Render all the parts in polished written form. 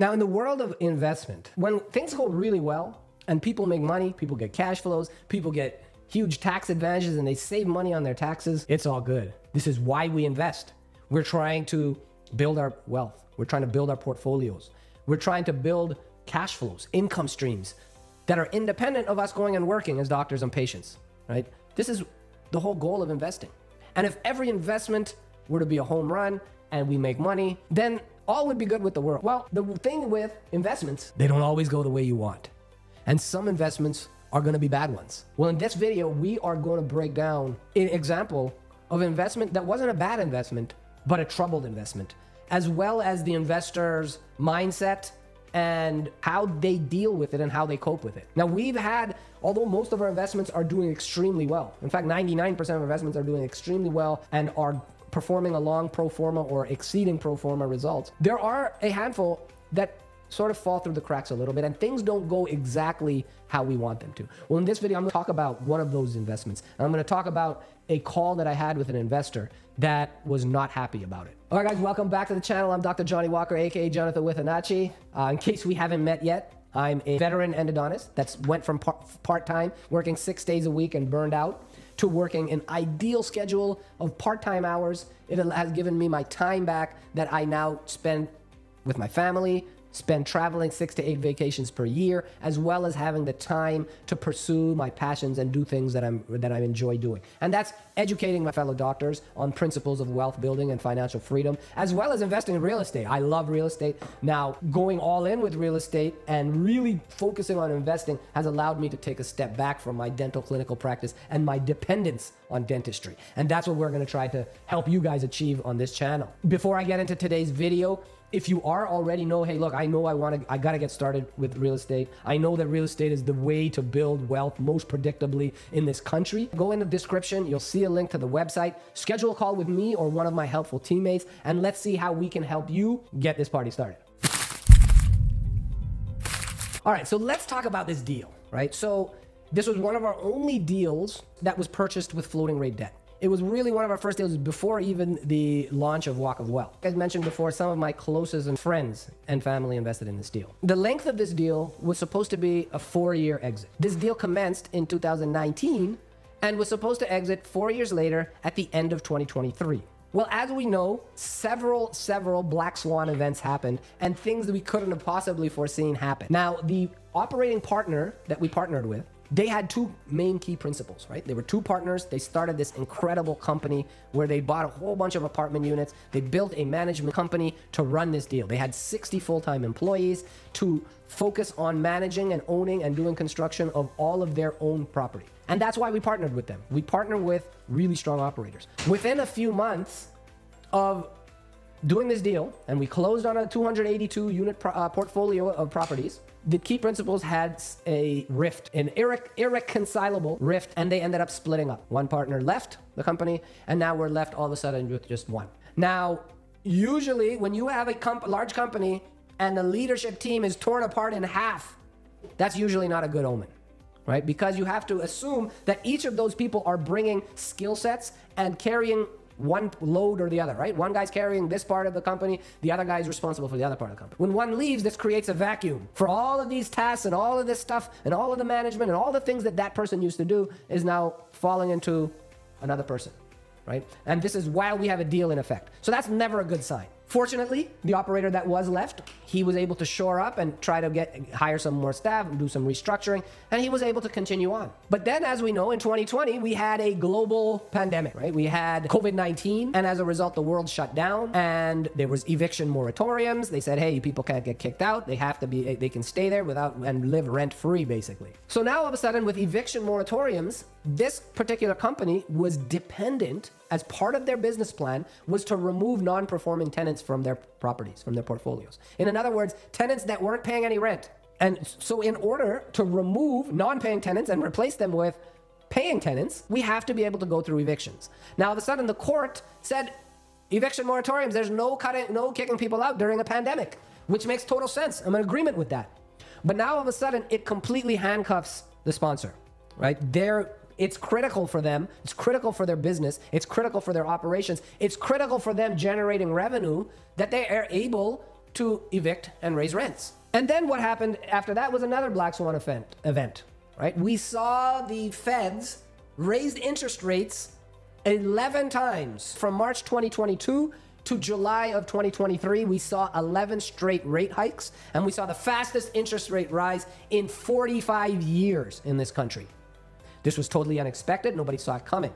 Now, in the world of investment, when things go really well and people make money, people get cash flows, people get huge tax advantages and they save money on their taxes, it's all good. This is why we invest. We're trying to build our wealth. We're trying to build our portfolios. We're trying to build cash flows, income streams that are independent of us going and working as doctors and patients, right? This is the whole goal of investing. And if every investment were to be a home run and we make money, then all would be good with the world. Well, the thing with investments, they don't always go the way you want. And some investments are going to be bad ones. Well, in this video, we are going to break down an example of investment that wasn't a bad investment, but a troubled investment, as well as the investor's mindset and how they deal with it and how they cope with it. Now, we've had, although most of our investments are doing extremely well, in fact, 99% of investments are doing extremely well and are performing along pro forma or exceeding pro forma results, there are a handful that sort of fall through the cracks a little bit and things don't go exactly how we want them to. Well, in this video, I'm going to talk about one of those investments. And I'm going to talk about a call that I had with an investor that was not happy about it. All right, guys, welcome back to the channel. I'm Dr. Jonny Walker, aka Jonny Withananchi. In case we haven't met yet, I'm a veteran endodontist that's went from part-time, working 6 days a week and burned out, to working an ideal schedule of part-time hours. It has given me my time back that I now spend with my family, spend traveling 6 to 8 vacations per year, as well as having the time to pursue my passions and do things that I enjoy doing. And that's educating my fellow doctors on principles of wealth building and financial freedom, as well as investing in real estate. I love real estate. Now, going all in with real estate and really focusing on investing has allowed me to take a step back from my dental clinical practice and my dependence on dentistry. And that's what we're going to try to help you guys achieve on this channel. Before I get into today's video, if you are already know, hey, look, I know I got to get started with real estate. I know that real estate is the way to build wealth most predictably in this country. Go in the description. You'll see a link to the website. Schedule a call with me or one of my helpful teammates, and let's see how we can help you get this party started. All right, so let's talk about this deal, right? So this was one of our only deals that was purchased with floating rate debt. It was really one of our first deals before even the launch of Walk of Wealth. As mentioned before, some of my closest friends and family invested in this deal. The length of this deal was supposed to be a 4-year exit. This deal commenced in 2019 and was supposed to exit 4 years later at the end of 2023. Well, as we know, several black swan events happened and things that we couldn't have possibly foreseen happened. Now, the operating partner that we partnered with, they had two main key principles, right? They were two partners. They started this incredible company where they bought a whole bunch of apartment units. They built a management company to run this deal. They had 60 full-time employees to focus on managing and owning and doing construction of all of their own property. And that's why we partnered with them. We partner with really strong operators. Within a few months of doing this deal, and we closed on a 282 unit portfolio of properties, the key principals had a rift, an irreconcilable rift, and they ended up splitting up. One partner left the company, and now we're left all of a sudden with just one. Now, usually when you have a large company and the leadership team is torn apart in half, that's usually not a good omen, right? Because you have to assume that each of those people are bringing skill sets and carrying one load or the other, right? One guy's carrying this part of the company, the other guy's responsible for the other part of the company. When one leaves, this creates a vacuum for all of these tasks and all of this stuff and all of the management and all the things that that person used to do is now falling into another person, right? And this is while we have a deal in effect. So that's never a good sign. Fortunately, the operator that was left, he was able to shore up and try to hire some more staff and do some restructuring, and he was able to continue on. But then, as we know, in 2020, we had a global pandemic, right? We had COVID-19, and as a result, the world shut down, and there was eviction moratoriums. They said, hey, people can't get kicked out. They have to be, they can stay there without and live rent-free, basically. So now, all of a sudden, with eviction moratoriums, this particular company was dependent, as part of their business plan, was to remove non-performing tenants from their properties, from their portfolios. In other words, tenants that weren't paying any rent. And so in order to remove non-paying tenants and replace them with paying tenants, we have to be able to go through evictions. Now, all of a sudden, the court said, eviction moratoriums, there's no kicking people out during a pandemic, which makes total sense. I'm in agreement with that. But now, all of a sudden, it completely handcuffs the sponsor, right? It's critical for them. It's critical for their business. It's critical for their operations. It's critical for them generating revenue that they are able to evict and raise rents. And then what happened after that was another black swan event, right? We saw the feds raised interest rates 11 times from March 2022 to July of 2023. We saw 11 straight rate hikes, and we saw the fastest interest rate rise in 45 years in this country. This was totally unexpected. Nobody saw it coming.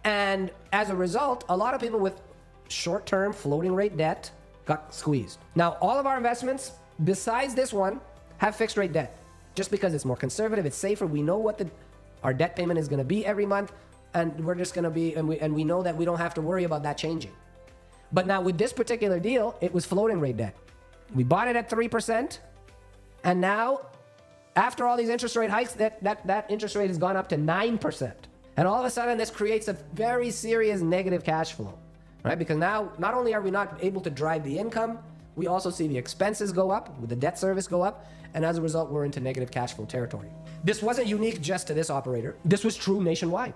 And as a result, a lot of people with short-term floating rate debt got squeezed. Now, all of our investments, besides this one, have fixed rate debt. Just because it's more conservative, it's safer. We know what our debt payment is going to be every month, and we're just going to be, and we know that we don't have to worry about that changing. But now with this particular deal, it was floating rate debt. We bought it at 3%, and now after all these interest rate hikes, that interest rate has gone up to 9%. And all of a sudden, this creates a very serious negative cash flow, right? Because now, not only are we not able to drive the income, we also see the expenses go up, with the debt service go up, and as a result, we're into negative cash flow territory. This wasn't unique just to this operator. This was true nationwide.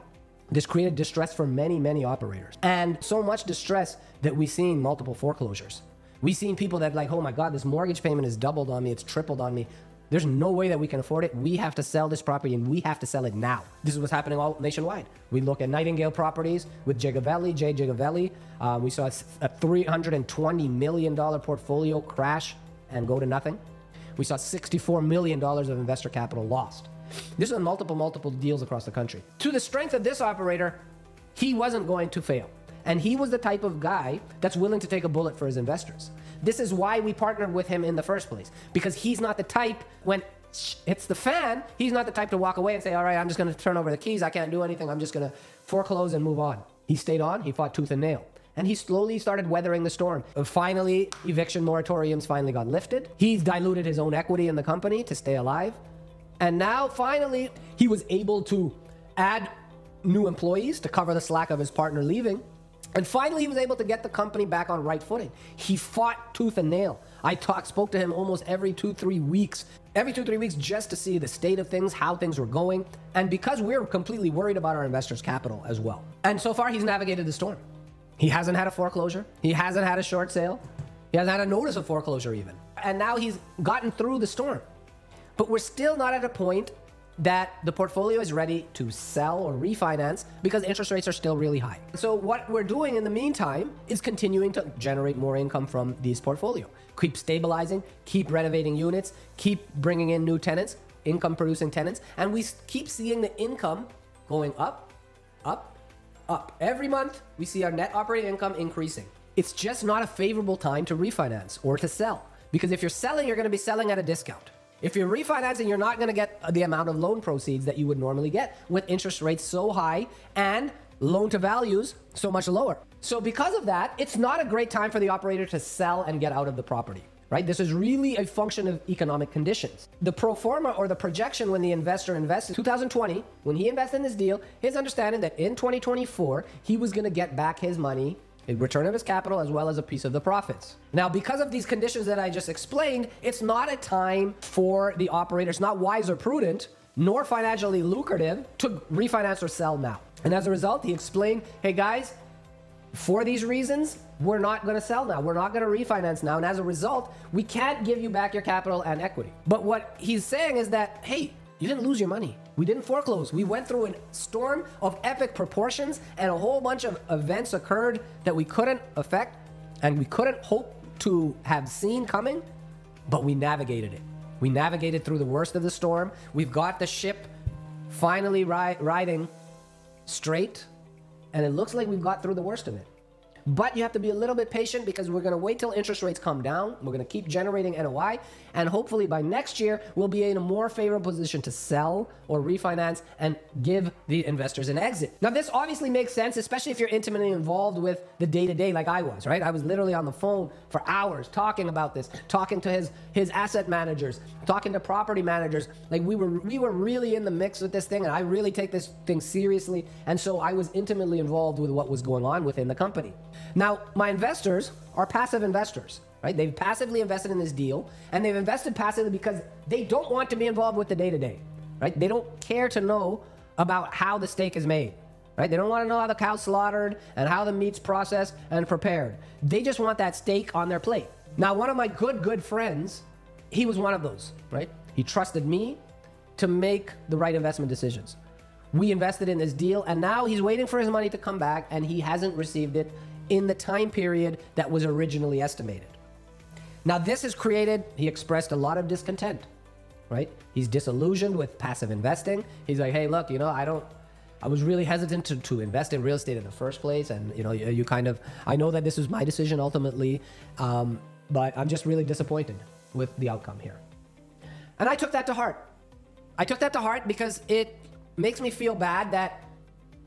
This created distress for many, many operators. And so much distress that we've seen multiple foreclosures. We've seen people that like, oh my God, this mortgage payment has doubled on me, it's tripled on me. There's no way that we can afford it. We have to sell this property, and we have to sell it now. This is what's happening all nationwide. We look at Nightingale Properties with Jay Gigavelli. We saw a $320 million portfolio crash and go to nothing. We saw $64 million of investor capital lost. This is multiple deals across the country. To the strength of this operator, he wasn't going to fail. And he was the type of guy that's willing to take a bullet for his investors. This is why we partnered with him in the first place, because he's not the type, when it's the fan, he's not the type to walk away and say, all right, I'm just going to turn over the keys. I can't do anything. I'm just going to foreclose and move on. He stayed on. He fought tooth and nail. And he slowly started weathering the storm. Finally, eviction moratoriums finally got lifted. He's diluted his own equity in the company to stay alive. And now, finally, he was able to add new employees to cover the slack of his partner leaving. And finally, he was able to get the company back on right footing. He fought tooth and nail. I spoke to him almost every 2-3 weeks. Every 2-3 weeks just to see the state of things, how things were going. And because we're completely worried about our investors' capital as well. And so far, he's navigated the storm. He hasn't had a foreclosure. He hasn't had a short sale. He hasn't had a notice of foreclosure even. And now he's gotten through the storm. But we're still not at a point that the portfolio is ready to sell or refinance because interest rates are still really high. So what we're doing in the meantime is continuing to generate more income from these portfolio. Keep stabilizing, keep renovating units, keep bringing in new tenants, income producing tenants, and we keep seeing the income going up, up, up. Every month we see our net operating income increasing. It's just not a favorable time to refinance or to sell, because if you're selling, you're going to be selling at a discount. If you're refinancing, you're not going to get the amount of loan proceeds that you would normally get with interest rates so high and loan to values so much lower. So because of that, it's not a great time for the operator to sell and get out of the property, right? This is really a function of economic conditions. The pro forma or the projection when the investor invested in 2020, when he invested in this deal, his understanding that in 2024, he was going to get back his money, a return of his capital, as well as a piece of the profits. Now, because of these conditions that I just explained, it's not a time for the operator, it's not wise or prudent, nor financially lucrative to refinance or sell now. And as a result, he explained, hey guys, for these reasons, we're not going to sell now. We're not going to refinance now. And as a result, we can't give you back your capital and equity. But what he's saying is that, hey, you didn't lose your money. We didn't foreclose. We went through a storm of epic proportions, and a whole bunch of events occurred that we couldn't affect and we couldn't hope to have seen coming, but we navigated it. We navigated through the worst of the storm. We've got the ship finally riding straight, and it looks like we've got through the worst of it. But you have to be a little bit patient, because we're going to wait till interest rates come down. We're going to keep generating NOI. And hopefully by next year, we'll be in a more favorable position to sell or refinance and give the investors an exit. Now, this obviously makes sense, especially if you're intimately involved with the day-to-day like I was, right? I was literally on the phone for hours talking about this, talking to his asset managers, talking to property managers. Like we were really in the mix with this thing, and I really take this thing seriously. And so I was intimately involved with what was going on within the company. Now, my investors are passive investors, right? They've passively invested in this deal, and they've invested passively because they don't want to be involved with the day-to-day, right? They don't care to know about how the steak is made. right? They don't want to know how the cow's slaughtered and how the meat's processed and prepared. They just want that steak on their plate. Now, one of my good friends, he was one of those, right? He trusted me to make the right investment decisions. We invested in this deal, and now he's waiting for his money to come back, and he hasn't received it in the time period that was originally estimated. Now, this has created, he expressed a lot of discontent, right? He's disillusioned with passive investing. He's like, hey, look, I was really hesitant to invest in real estate in the first place. And, I know that this was my decision ultimately, but I'm just really disappointed with the outcome here. And I took that to heart. I took that to heart because it makes me feel bad that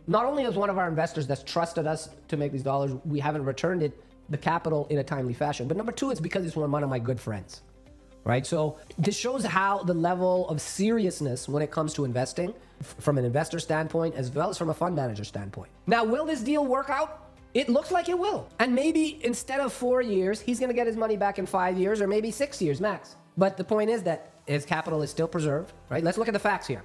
not only as one of our investors that's trusted us to make these dollars, we haven't returned the capital in a timely fashion. But number two, it's because it's one of my good friends, right? So this shows how the level of seriousness when it comes to investing from an investor standpoint, as well as from a fund manager standpoint. Now, will this deal work out? It looks like it will. And maybe instead of 4 years, he's going to get his money back in 5 years or maybe 6 years max. But the point is that his capital is still preserved, right? Let's look at the facts here.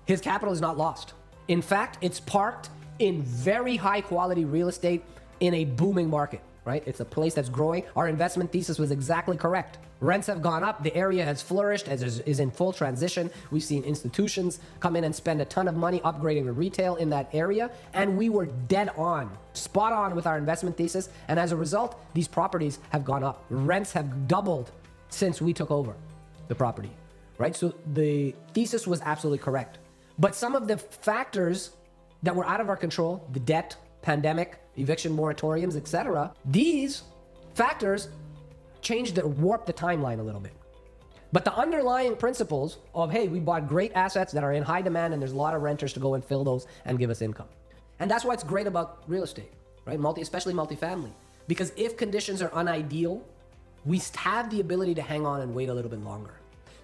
His capital is not lost. In fact, it's parked in very high quality real estate in a booming market, right? It's a place that's growing. Our investment thesis was exactly correct. Rents have gone up. The area has flourished, is in full transition. We've seen institutions come in and spend a ton of money upgrading the retail in that area. And we were dead on, spot on with our investment thesis. And as a result, these properties have gone up. Rents have doubled since we took over the property, right? So the thesis was absolutely correct. But some of the factors that were out of our control, the debt, pandemic, eviction moratoriums, etc., these factors warped the timeline a little bit. But the underlying principles of, hey, we bought great assets that are in high demand and there's a lot of renters to go and fill those and give us income. And that's why it's great about real estate, right? Especially multifamily. Because if conditions are unideal, we have the ability to hang on and wait a little bit longer.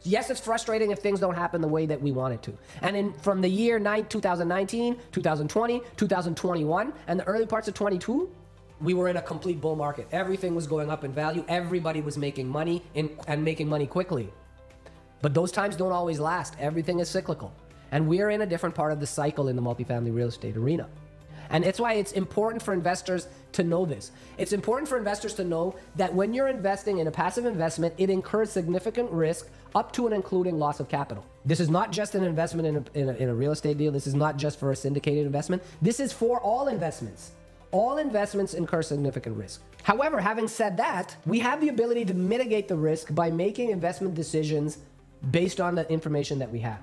Yes, it's frustrating if things don't happen the way that we want it to. And from the year 2019, 2020, 2021, and the early parts of 22, we were in a complete bull market. Everything was going up in value. Everybody was making money and making money quickly. But those times don't always last. Everything is cyclical. And we're in a different part of the cycle in the multifamily real estate arena. And it's why it's important for investors to know this. It's important for investors to know that when you're investing in a passive investment, it incurs significant risk up to and including loss of capital. This is not just an investment in a real estate deal. This is not just for a syndicated investment. This is for all investments. All investments incur significant risk. However, having said that, we have the ability to mitigate the risk by making investment decisions based on the information that we have.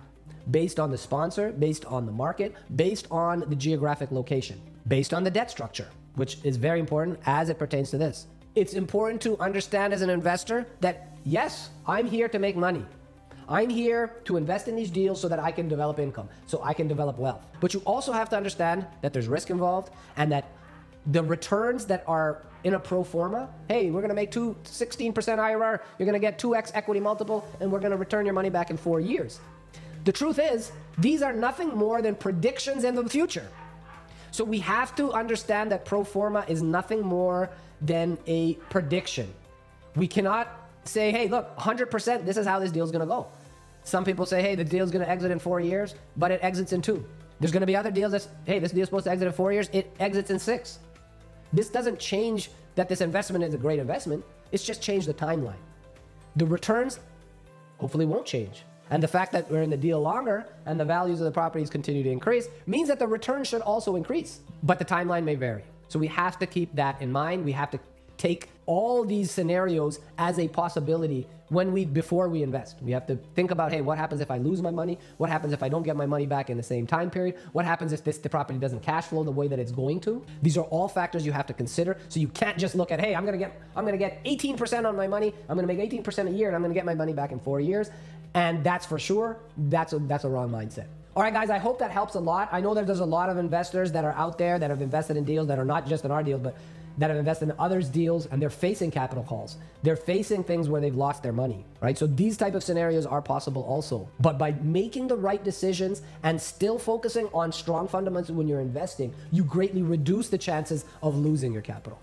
Based on the sponsor, based on the market, based on the geographic location, based on the debt structure, which is very important as it pertains to this. It's important to understand as an investor that, yes, I'm here to make money. I'm here to invest in these deals so that I can develop income, so I can develop wealth. But you also have to understand that there's risk involved and that the returns that are in a pro forma, hey, we're going to make 16% IRR, you're going to get 2x equity multiple, and we're going to return your money back in 4 years. The truth is, these are nothing more than predictions in the future. So we have to understand that pro forma is nothing more than a prediction. We cannot say, hey, look, 100%, this is how this deal is going to go. Some people say, hey, the deal is going to exit in 4 years, but it exits in 2. There's going to be other deals that, hey, this deal is supposed to exit in 4 years, it exits in 6. This doesn't change that this investment is a great investment. It's just changed the timeline. The returns hopefully won't change. And the fact that we're in the deal longer and the values of the properties continue to increase means that the return should also increase, but the timeline may vary. So we have to keep that in mind. We have to take all these scenarios as a possibility before we invest. We have to think about, hey, what happens if I lose my money? What happens if I don't get my money back in the same time period? What happens if the property doesn't cash flow the way that it's going to? These are all factors you have to consider. So you can't just look at, hey, I'm gonna get 18% on my money. I'm gonna make 18% a year, and I'm gonna get my money back in 4 years. And that's for sure. That's a wrong mindset. All right, guys, I hope that helps a lot. I know that there's a lot of investors that are out there that have invested in deals that are not just in our deals, but that have invested in others' deals, and they're facing capital calls. They're facing things where they've lost their money, right? So these type of scenarios are possible also. But by making the right decisions and still focusing on strong fundamentals when you're investing, you greatly reduce the chances of losing your capital.